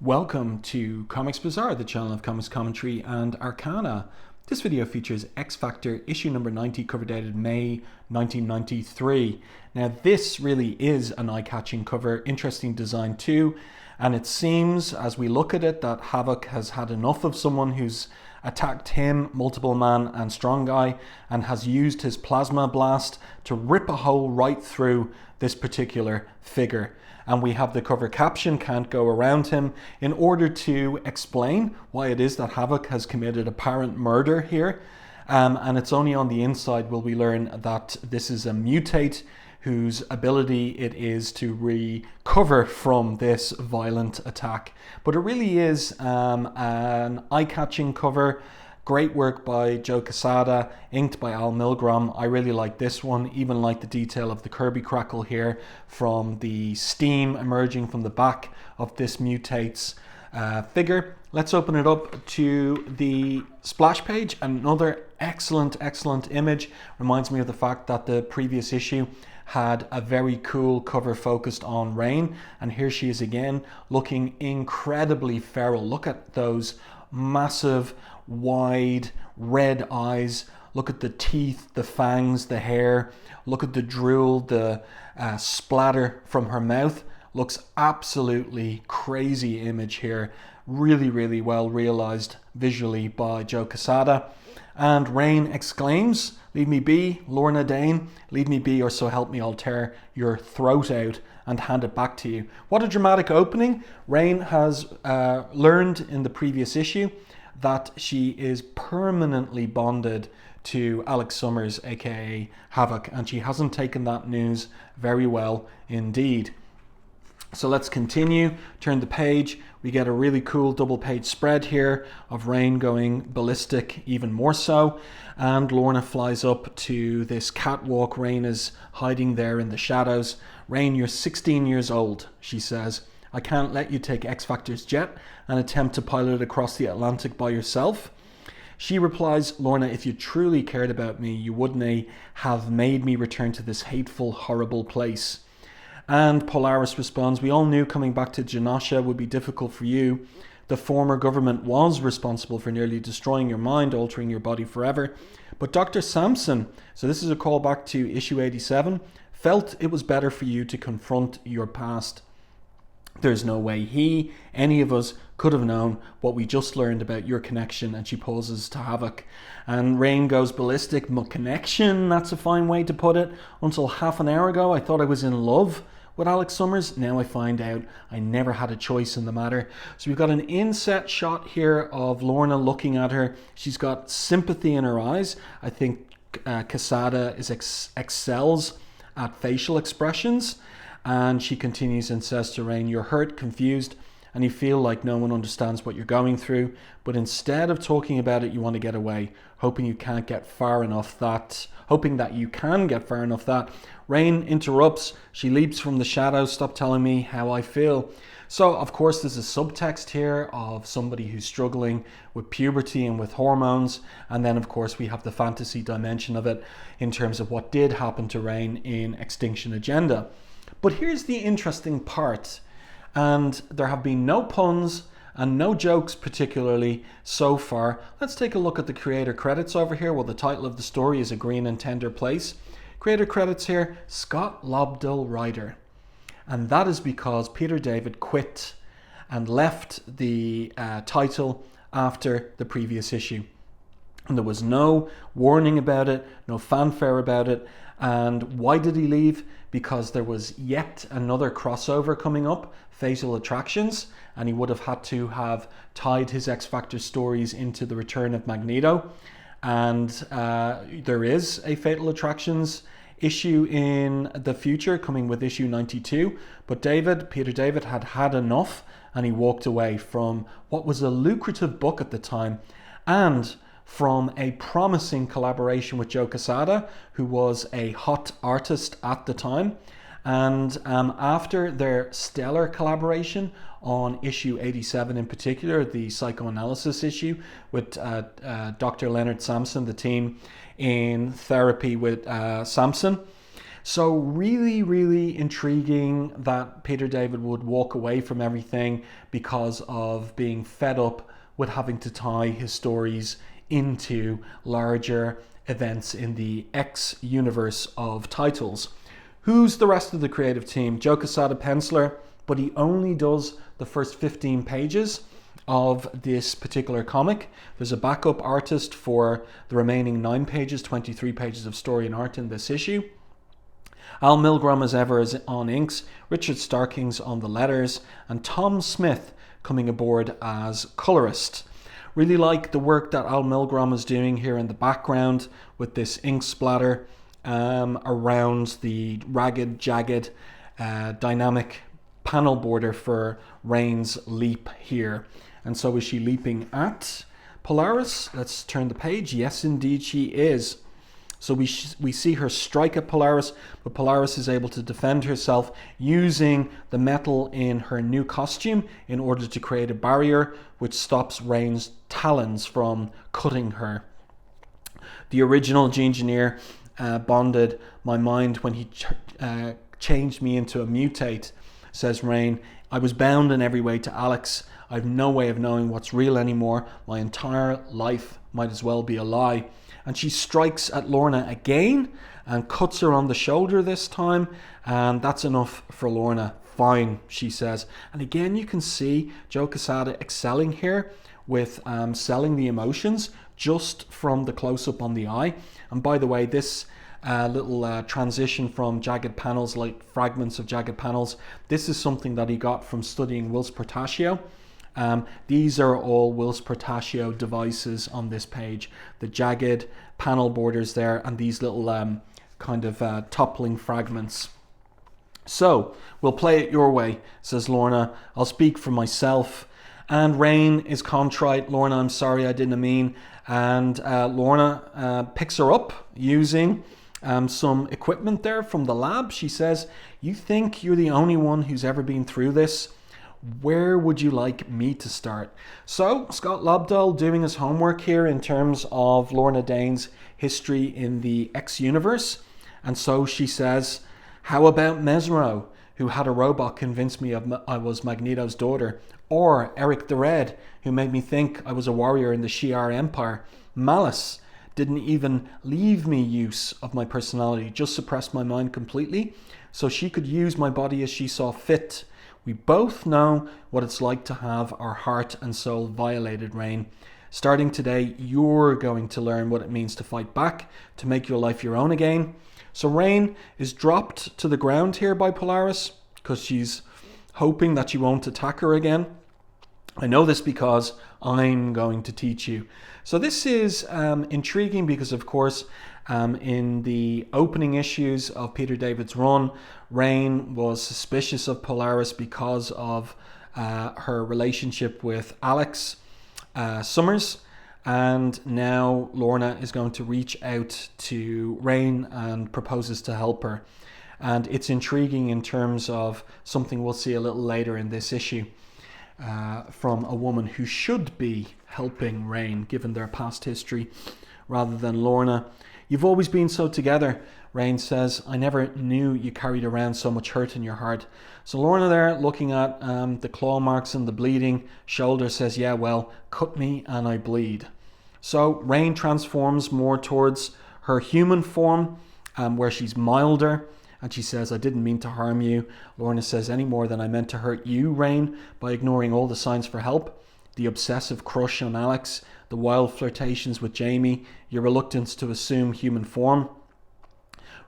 Welcome to Comics Bazaar, the channel of comics commentary and arcana. This video features X Factor issue number 90, cover dated May 1993. Now this really is an eye-catching cover, interesting design too, and it seems as we look at it that Havok has had enough of someone who's attacked him, Multiple Man and Strong Guy, and has used his plasma blast to rip a hole right through this particular figure. And we have the cover caption, "Can't go around him," in order to explain why it is that Havok has committed apparent murder here. And it's only on the inside will we learn that this is a mutate whose ability it is to recover from this violent attack. But it really is an eye-catching cover. Great work by Joe Quesada, inked by Milgrom. I really like this one, even like the detail of the Kirby crackle here from the steam emerging from the back of this mutates figure. Let's open it up to the splash page. Another excellent image. Reminds me of the fact that the previous issue had a very cool cover focused on Rain, and here she is again looking incredibly feral. Look at those massive wide red eyes. Look at the teeth, the fangs, the hair. Look at the drool, the splatter from her mouth. Looks absolutely crazy image here. Really well realized visually by Joe Quesada. And Rain exclaims, "Leave me be, Lorna Dane, leave me be, or so help me I'll tear your throat out and hand it back to you." What a dramatic opening. Rain has learned in the previous issue that she is permanently bonded to Alex Summers, aka Havok, and she hasn't taken that news very well indeed. So let's continue, turn the page. We get a really cool double page spread here of Rain going ballistic even more so, and Lorna flies up to this catwalk. Rain is hiding there in the shadows. "Rain, you're 16 years old," she says. "I can't let you take X Factor's jet and attempt to pilot it across the Atlantic by yourself." She replies, "Lorna, if you truly cared about me, you wouldn't have made me return to this hateful, horrible place." And Polaris responds, "We all knew coming back to Genosha would be difficult for you. The former government was responsible for nearly destroying your mind, altering your body forever. But Dr. Sampson," so this is a callback to issue 87, "felt it was better for you to confront your past. There's no way any of us could have known what we just learned about your connection." And she pauses to Havok. And Rain goes ballistic. "My connection, that's a fine way to put it. Until half an hour ago, I thought I was in love with Alex Summers. Now I find out I never had a choice in the matter." So we've got an inset shot here of Lorna looking at her. She's got sympathy in her eyes. I think Quesada excels at facial expressions. And she continues and says to Rain, "You're hurt, confused, and you feel like no one understands what you're going through. But instead of talking about it, you want to get away, hoping that you can get far enough that..." Rain interrupts. She leaps from the shadows. "Stop telling me how I feel." So, of course, there's a subtext here of somebody who's struggling with puberty and with hormones. And then, of course, we have the fantasy dimension of it in terms of what did happen to Rain in Extinction Agenda. But here's the interesting part, and there have been no puns and no jokes particularly so far. Let's take a look at the creator credits over here. Well, the title of the story is A Green and Tender Place. Creator credits here, Scott Lobdell writer. And that is because Peter David quit and left the title after the previous issue. And there was no warning about it, no fanfare about it. And why did he leave? Because there was yet another crossover coming up, Fatal Attractions, and he would have had to have tied his X Factor stories into the return of Magneto. And there is a Fatal Attractions issue in the future coming with issue 92. But Peter David had had enough, and he walked away from what was a lucrative book at the time, and from a promising collaboration with Joe Quesada, who was a hot artist at the time. And after their stellar collaboration on issue 87 in particular, the psychoanalysis issue with Dr. Leonard Samson, the team in therapy with Samson. So really, really intriguing that Peter David would walk away from everything because of being fed up with having to tie his stories into larger events in the X universe of titles. Who's the rest of the creative team? Joe Quesada, penciler, but he only does the first 15 pages of this particular comic. There's a backup artist for the remaining 9 pages, 23 pages of story and art in this issue. Al Milgrom as ever is on inks, Richard Starkings on the letters, and Tom Smith coming aboard as colorist. Really like the work that Al Milgrom is doing here in the background with this ink splatter around the ragged, jagged, dynamic panel border for Rain's leap here. And so is she leaping at Polaris? Let's turn the page. Yes, indeed she is. So we see her strike at Polaris, but Polaris is able to defend herself using the metal in her new costume in order to create a barrier which stops Rain's talons from cutting her. The original G-Engineer bonded my mind when he changed me into a mutate, says Rain. I was bound in every way to Alex. I've no way of knowing what's real anymore. My entire life might as well be a lie. And she strikes at Lorna again and cuts her on the shoulder this time. And that's enough for Lorna. Fine, she says. And again, you can see Joe Quesada excelling here with selling the emotions just from the close-up on the eye. And by the way, this little transition from jagged panels, like fragments of jagged panels, this is something that he got from studying Whilce Portacio. These are all Whilce Portacio devices on this page. The jagged panel borders there and these little kind of toppling fragments. So, we'll play it your way, says Lorna. I'll speak for myself. And Rain is contrite. Lorna, I'm sorry, I didn't mean. And Lorna picks her up using some equipment there from the lab. She says, you think you're the only one who's ever been through this? Where would you like me to start? So Scott Lobdell doing his homework here in terms of Lorna Dane's history in the X universe. And so she says, how about Mesro, who had a robot convince me I was Magneto's daughter? Or Eric the Red, who made me think I was a warrior in the Shi'ar Empire? Malice didn't even leave me use of my personality, just suppressed my mind completely, so she could use my body as she saw fit. We both know what it's like to have our heart and soul violated, Rain. Starting today, you're going to learn what it means to fight back, to make your life your own again. So Rain is dropped to the ground here by Polaris because she's hoping that she won't attack her again. I know this because I'm going to teach you. So this is intriguing because, of course, in the opening issues of Peter David's run, Rain was suspicious of Polaris because of her relationship with Alex Summers. And now Lorna is going to reach out to Rain and proposes to help her. And it's intriguing in terms of something we'll see a little later in this issue from a woman who should be helping Rain, given their past history, rather than Lorna. You've always been so together, Rain says. I never knew you carried around so much hurt in your heart. So Lorna there, looking at the claw marks and the bleeding shoulder, says, yeah, well, cut me and I bleed. So Rain transforms more towards her human form, where she's milder, and she says, I didn't mean to harm you. Lorna says, any more than I meant to hurt you, Rain, by ignoring all the signs for help. The obsessive crush on Alex, the wild flirtations with Jamie, your reluctance to assume human form.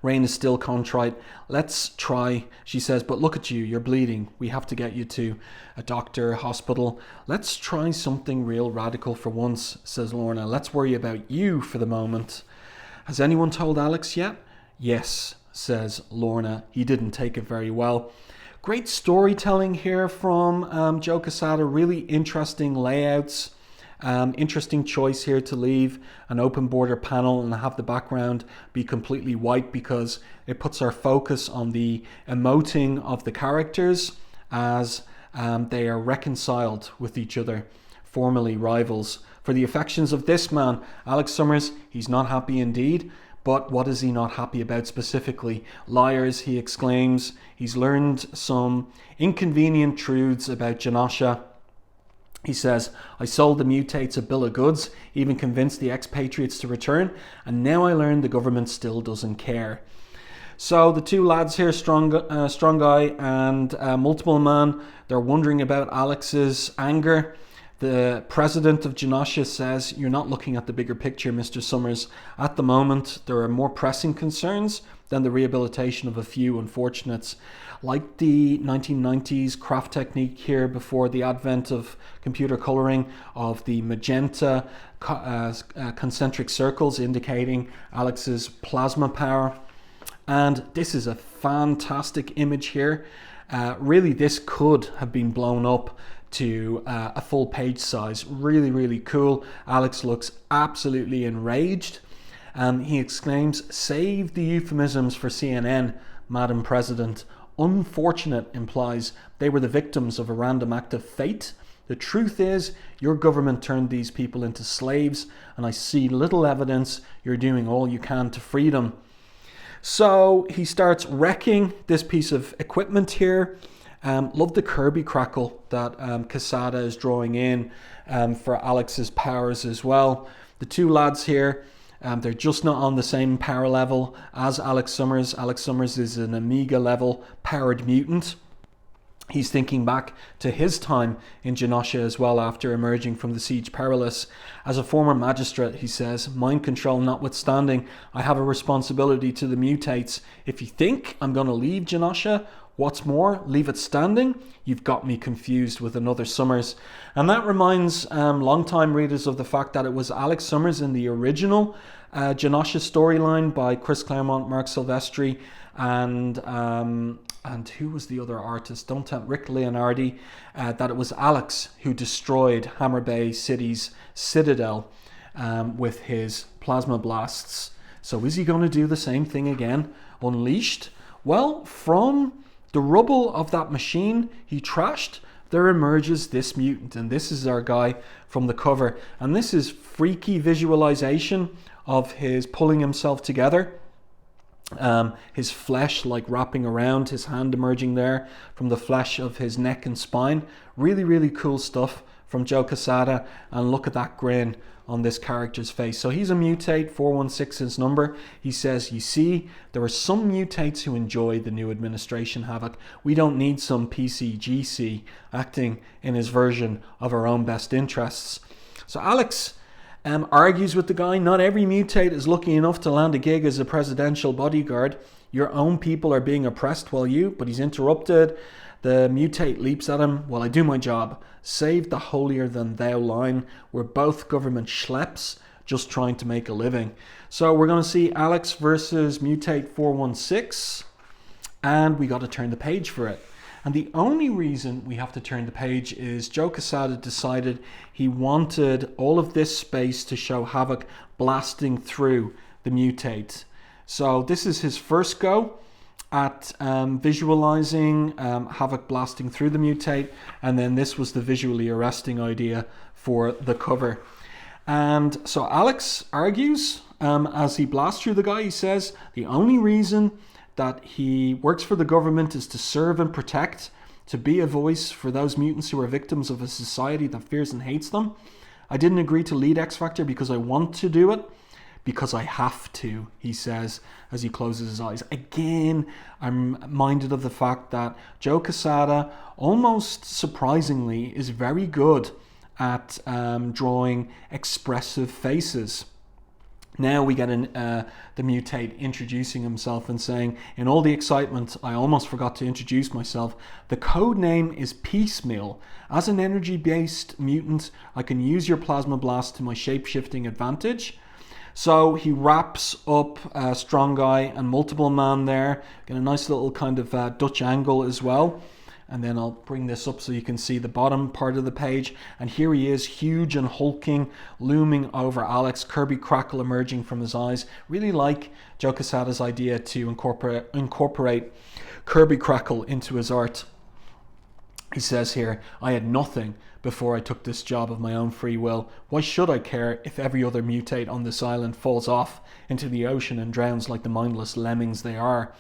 Rain is still contrite. Let's try, she says, but look at you, you're bleeding. We have to get you to a doctor, hospital. Let's try something real radical for once, says Lorna. Let's worry about you for the moment. Has anyone told Alex yet? Yes, says Lorna. He didn't take it very well. Great storytelling here from Joe Quesada. Really interesting layouts. Interesting choice here to leave an open border panel and have the background be completely white because it puts our focus on the emoting of the characters as they are reconciled with each other, formerly rivals. For the affections of this man, Alex Summers, he's not happy indeed, But what is he not happy about specifically? Liars, he exclaims. He's learned some inconvenient truths about Janasha. He says, I sold the mutates a bill of goods, even convinced the expatriates to return, and now I learn the government still doesn't care. So the two lads here, Strong Guy and Multiple Man, they're wondering about Alex's anger. The president of Janasha says, you're not looking at the bigger picture, Mr. Summers. At the moment, there are more pressing concerns than the rehabilitation of a few unfortunates. Like the 1990s craft technique here before the advent of computer coloring of the magenta concentric circles indicating Alex's plasma power. And this is a fantastic image here. Really, this could have been blown up to a full page size. Really, really cool. Alex looks absolutely enraged. He exclaims, save the euphemisms for CNN, Madam President. Unfortunate implies they were the victims of a random act of fate. The truth is, your government turned these people into slaves, and I see little evidence you're doing all you can to free them. So he starts wrecking this piece of equipment here. Love the Kirby crackle that Quesada is drawing in for Alex's powers as well. The two lads here, they're just not on the same power level as Alex Summers. Alex Summers is an Amiga level powered mutant. He's thinking back to his time in Janasha as well after emerging from the Siege Perilous. As a former magistrate, he says, mind control notwithstanding, I have a responsibility to the mutates. If you think I'm going to leave Janasha, what's more, leave it standing, you've got me confused with another Summers. And that reminds long-time readers of the fact that it was Alex Summers in the original Janasha storyline by Chris Claremont, Mark Silvestri, and who was the other artist? Don't tell Rick Leonardi. That it was Alex who destroyed Hammer Bay City's citadel with his plasma blasts. So is he going to do the same thing again? Unleashed? Well, from the rubble of that machine he trashed, there emerges this mutant. And this is our guy from the cover. And this is freaky visualization of his pulling himself together. His flesh like wrapping around, his hand emerging there from the flesh of his neck and spine. Really, really cool stuff from Joe Quesada. And look at that grin on this character's face. So he's a mutate, 416 his number. He says, you see, there are some mutates who enjoy the new administration, Havok. We don't need some PCGC acting in his version of our own best interests. So Alex argues with the guy, not every mutate is lucky enough to land a gig as a presidential bodyguard. Your own people are being oppressed while but he's interrupted. The mutate leaps at him. Well, I do my job. Save the holier than thou line. We're both government schleps just trying to make a living. So we're going to see Alex versus mutate 416. And we got to turn the page for it. And the only reason we have to turn the page is Joe Quesada decided he wanted all of this space to show Havok blasting through the mutate. So this is his first go at visualizing Havok blasting through the mutate, and then this was the visually arresting idea for the cover. And so Alex argues as he blasts through the guy, he says the only reason that he works for the government is to serve and protect, to be a voice for those mutants who are victims of a society that fears and hates them. I didn't agree to lead X Factor because I want to do it, because I have to, he says as he closes his eyes. Again, I'm minded of the fact that Joe Quesada, almost surprisingly, is very good at drawing expressive faces. Now we get the mutate introducing himself and saying, in all the excitement, I almost forgot to introduce myself. The code name is Piecemeal. As an energy-based mutant, I can use your plasma blast to my shape-shifting advantage. So he wraps up Strong Guy and Multiple Man there. Get a nice little kind of Dutch angle as well. And then I'll bring this up so you can see the bottom part of the page. And here he is, huge and hulking, looming over Alex, Kirby crackle emerging from his eyes. Really like Joe Quesada's idea to incorporate Kirby crackle into his art. He says here, I had nothing before I took this job of my own free will. Why should I care if every other mutate on this island falls off into the ocean and drowns like the mindless lemmings they are?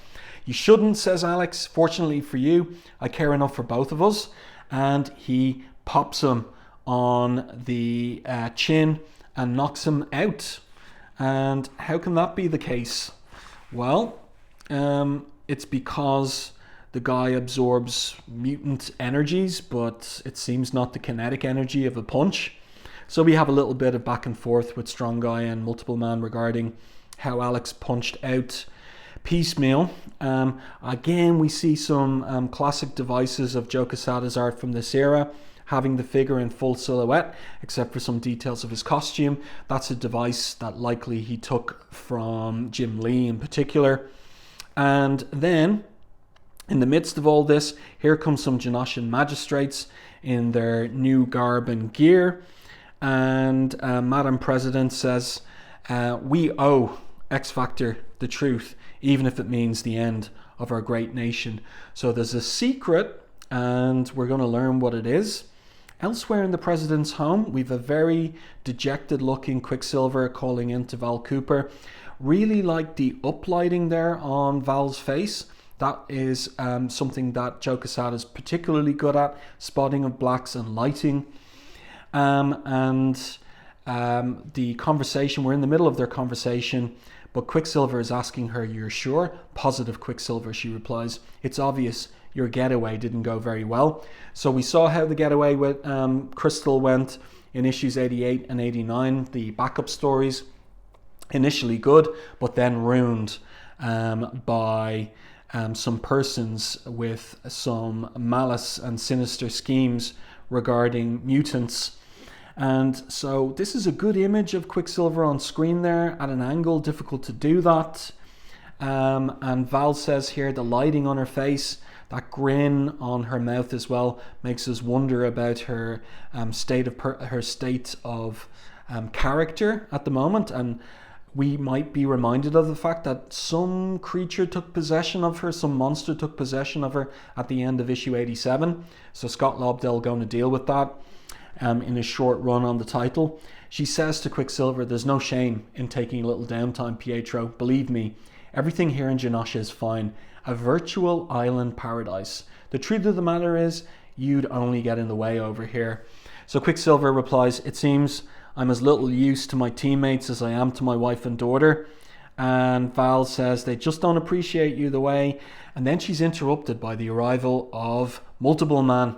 You shouldn't, says Alex. Fortunately for you, I care enough for both of us. And he pops him on the chin and knocks him out. And how can that be the case? Well, it's because the guy absorbs mutant energies, but it seems not the kinetic energy of a punch. So we have a little bit of back and forth with Strong Guy and Multiple Man regarding how Alex punched out piecemeal. Again, we see some classic devices of Joe Quesada's art from this era, having the figure in full silhouette, except for some details of his costume. That's a device that likely he took from Jim Lee in particular. And then, in the midst of all this, here come some Genoshan magistrates in their new garb and gear. And Madam President says, we owe X Factor the truth, even if it means the end of our great nation. So there's a secret, and we're going to learn what it is. Elsewhere in the president's home, we've a very dejected looking Quicksilver calling into Val Cooper. Really like the uplighting there on Val's face. That is something that Joe Quesada is particularly good at, spotting of blacks and lighting. The conversation, we're in the middle of their conversation, but Quicksilver is asking her, "You're sure?" "Positive, Quicksilver," she replies. "It's obvious your getaway didn't go very well." So we saw how the getaway with Crystal went in issues 88 and 89, the backup stories. Initially good, but then ruined by some persons with some malice and sinister schemes regarding mutants. And so this is a good image of Quicksilver on screen there at an angle, difficult to do that. And Val says here the lighting on her face, that grin on her mouth as well, makes us wonder about her state of character at the moment. And we might be reminded of the fact that some creature took possession of her, some monster took possession of her at the end of issue 87. So Scott Lobdell going to deal with that in a short run on the title. She says to Quicksilver, "There's no shame in taking a little downtime, Pietro. Believe me, everything here in Genosha is fine. A virtual island paradise. The truth of the matter is, you'd only get in the way over here." So Quicksilver replies, "It seems I'm as little used to my teammates as I am to my wife and daughter." And Val says they just don't appreciate you the way. And then she's interrupted by the arrival of Multiple Man.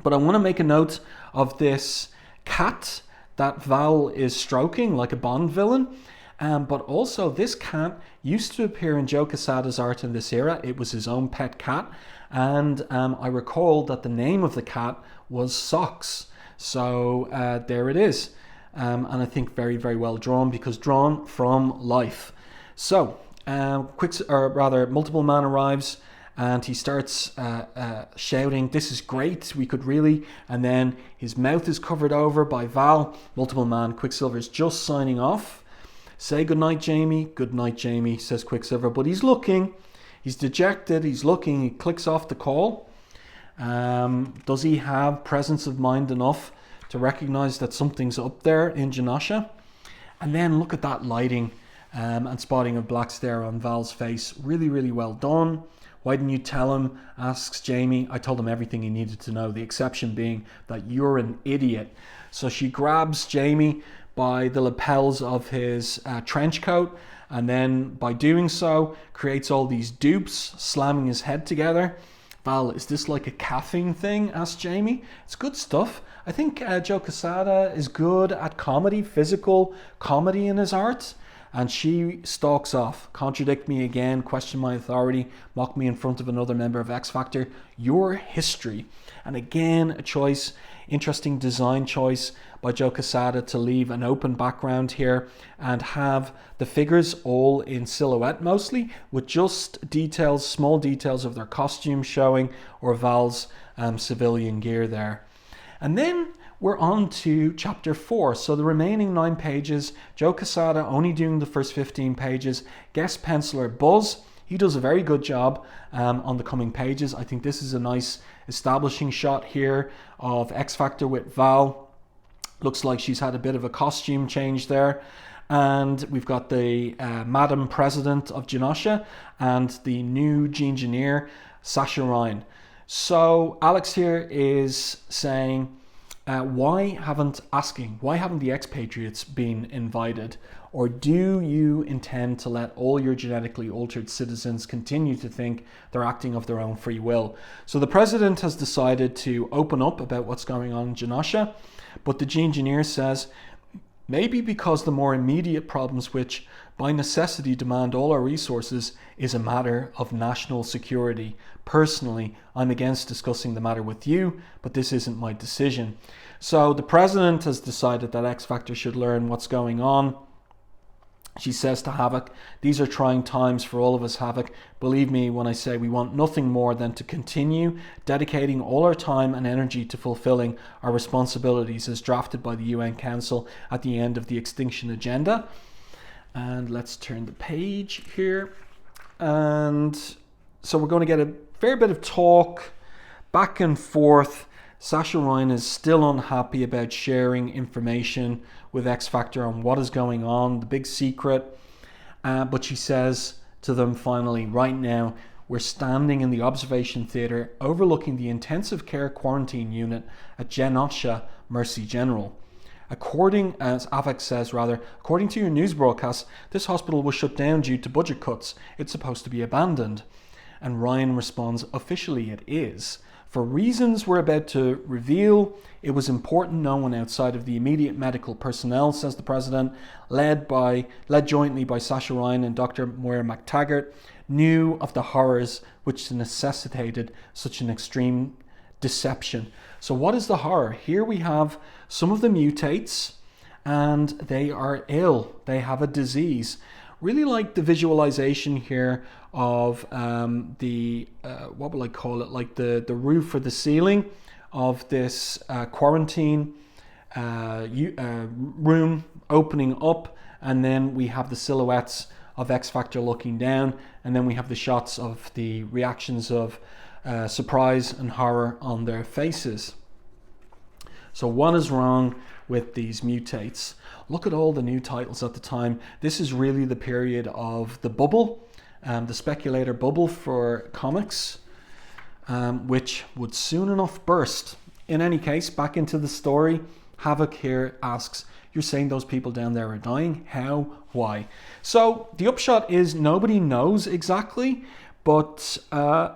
But I want to make a note of this cat that Val is stroking like a Bond villain. But also this cat used to appear in Joe Quesada's art in this era. It was his own pet cat. And I recall that the name of the cat was Socks. So there it is. And I think very, very well drawn, because drawn from life. So Multiple Man arrives and he starts shouting, "This is great, we could really..." And then his mouth is covered over by Val. Multiple Man, Quicksilver's just signing off. "Say goodnight, Jamie." "Good night, Jamie," says Quicksilver. But he's looking. He's dejected. He's looking. He clicks off the call. Does he have presence of mind enough to recognize that something's up there in Genosha? And then look at that lighting and spotting of blacks there on Val's face. Really, really well done. "Why didn't you tell him?" asks Jamie. "I told him everything he needed to know, the exception being that you're an idiot." So she grabs Jamie by the lapels of his trench coat, and then by doing so creates all these dupes, slamming his head together. "Val, is this like a caffeine thing?" asks Jamie. It's good stuff. I think Joe Quesada is good at comedy, physical comedy in his art. And she stalks off. "Contradict me again, question my authority, mock me in front of another member of X Factor. Your history." And again, a choice, interesting design choice by Joe Quesada to leave an open background here and have the figures all in silhouette mostly, with just details, small details of their costumes showing, or Val's civilian gear there. And then we're on to chapter 4. So the remaining 9 pages, Joe Quesada only doing the first 15 pages. Guest penciler Buzz, he does a very good job on the coming pages. I think this is a nice establishing shot here of X Factor with Val. Looks like she's had a bit of a costume change there. And we've got the Madam President of Genosha and the new Engineer, Sasha Ryan. So Alex here is saying, why haven't the expatriates been invited? Or do you intend to let all your genetically altered citizens continue to think they're acting of their own free will? So the president has decided to open up about what's going on in Genosha, but the Engineer says, maybe because the more immediate problems which by necessity demand all our resources is a matter of national security. Personally, I'm against discussing the matter with you, but this isn't my decision. So the president has decided that X Factor should learn what's going on. She says to Havok, these are trying times for all of us, Havok. Believe me when I say we want nothing more than to continue dedicating all our time and energy to fulfilling our responsibilities as drafted by the UN Council at the end of the Extinction Agenda. And let's turn the page here. And so we're going to get a fair bit of talk back and forth. Sasha Ryan is still unhappy about sharing information with X Factor on what is going on, the big secret. But she says to them finally, right now, we're standing in the observation theatre overlooking the intensive care quarantine unit at Genosha Mercy General. According to your news broadcast, this hospital was shut down due to budget cuts. It's supposed to be abandoned. And Ryan responds, officially it is. For reasons we're about to reveal, it was important no one outside of the immediate medical personnel, says the president, led jointly by Sasha Ryan and Dr. Moira McTaggart, knew of the horrors which necessitated such an extreme deception. So what is the horror? Here we have some of the mutates and they are ill. They have a disease. Really like the visualization here of what will I call it? Like the roof or the ceiling of this quarantine room opening up, and then we have the silhouettes of X Factor looking down, and then we have the shots of the reactions of surprise and horror on their faces. So what is wrong with these mutates? Look at all the new titles at the time. This is really the period of the bubble, the speculator bubble for comics, which would soon enough burst. In any case, back into the story, Havok here asks, you're saying those people down there are dying? How? Why? So the upshot is nobody knows exactly, but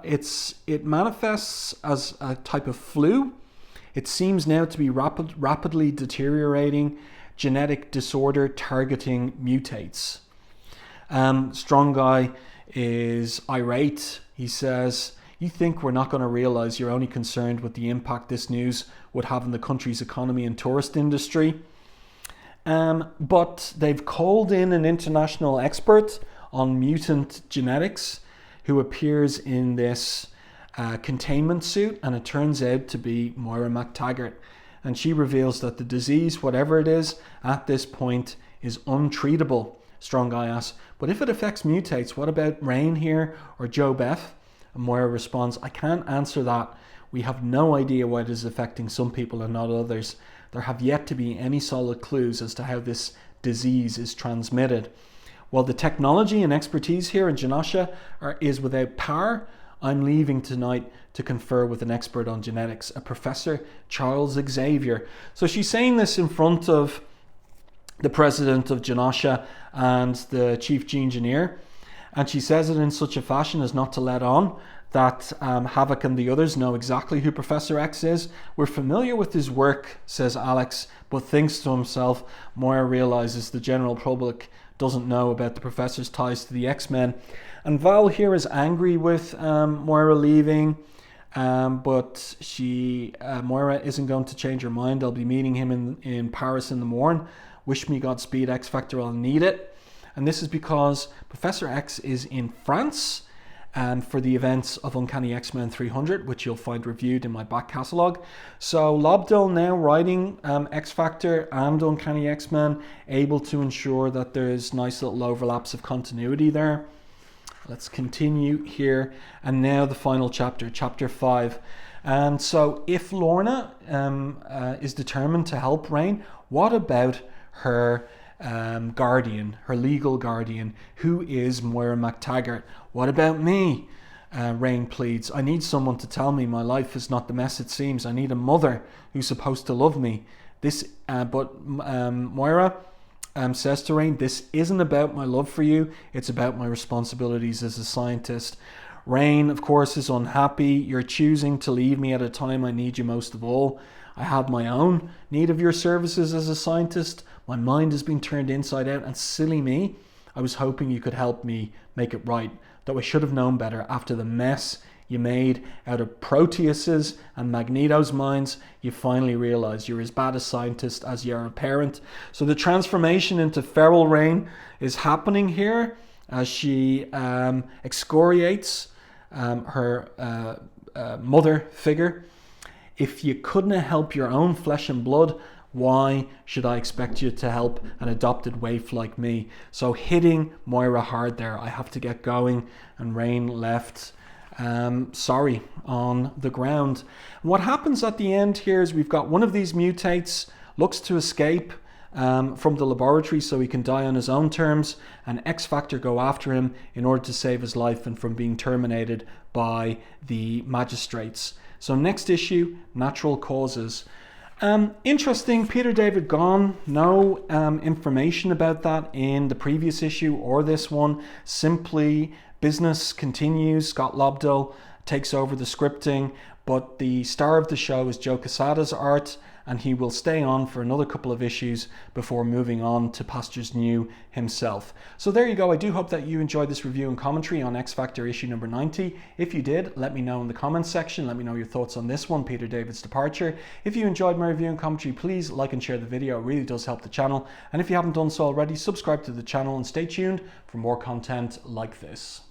it manifests as a type of flu. It seems now to be rapidly deteriorating genetic disorder targeting mutates. Strong Guy is irate. He says, you think we're not going to realize you're only concerned with the impact this news would have on the country's economy and tourist industry. But they've called in an international expert on mutant genetics who appears in this containment suit, and it turns out to be Moira McTaggart. And she reveals that the disease, whatever it is, at this point is untreatable. Strong Guy asks, but if it affects mutates, what about Rain here or Joe Beth? And Moira responds, I can't answer that. We have no idea why it is affecting some people and not others. There have yet to be any solid clues as to how this disease is transmitted. While the technology and expertise here in Genosha is without par, I'm leaving tonight to confer with an expert on genetics, a Professor Charles Xavier. So she's saying this in front of the president of Genosha and the chief engineer, and she says it in such a fashion as not to let on that Havok and the others know exactly who Professor X is. We're familiar with his work, says Alex, but thinks to himself, Moira realizes the general public doesn't know about the professor's ties to the X-Men. And Val here is angry with Moira leaving, but Moira isn't going to change her mind. I'll be meeting him in Paris in the morning. Wish me Godspeed, X Factor, I'll need it. And this is because Professor X is in France for the events of Uncanny X-Men 300, which you'll find reviewed in my back catalogue. So Lobdell now writing X Factor and Uncanny X-Men, able to ensure that there's nice little overlaps of continuity there. Let's continue here. And now the final chapter, chapter 5. And so if Lorna is determined to help Rain, what about her guardian, her legal guardian, who is Moira MacTaggart? What about me? Rain pleads. I need someone to tell me my life is not the mess it seems. I need a mother who's supposed to love me. But Moira says to Rain, this isn't about my love for you. It's about my responsibilities as a scientist. Rain, of course, is unhappy. You're choosing to leave me at a time I need you most of all. I have my own need of your services as a scientist. My mind has been turned inside out, and silly me, I was hoping you could help me make it right, though I should have known better after the mess you made out of Proteus's and Magneto's minds. You finally realize you're as bad a scientist as you are a parent. So the transformation into feral Rain is happening here as she excoriates her mother figure. If you couldn't help your own flesh and blood, why should I expect you to help an adopted waif like me? So hitting Moira hard there. I have to get going. And Rain left sorry on the ground. And what happens at the end here is we've got one of these mutates looks to escape from the laboratory so he can die on his own terms, and X Factor go after him in order to save his life and from being terminated by the magistrates. So next issue, natural causes. Interesting, Peter David gone. No information about that in the previous issue or this one. Simply business continues. Scott Lobdell takes over the scripting, but the star of the show is Joe Quesada's art, and he will stay on for another couple of issues before moving on to pastures new himself. So there you go. I do hope that you enjoyed this review and commentary on X Factor issue number 90. If you did, let me know in the comments section. Let me know your thoughts on this one, Peter David's departure. If you enjoyed my review and commentary, please like and share the video. It really does help the channel. And if you haven't done so already, subscribe to the channel and stay tuned for more content like this.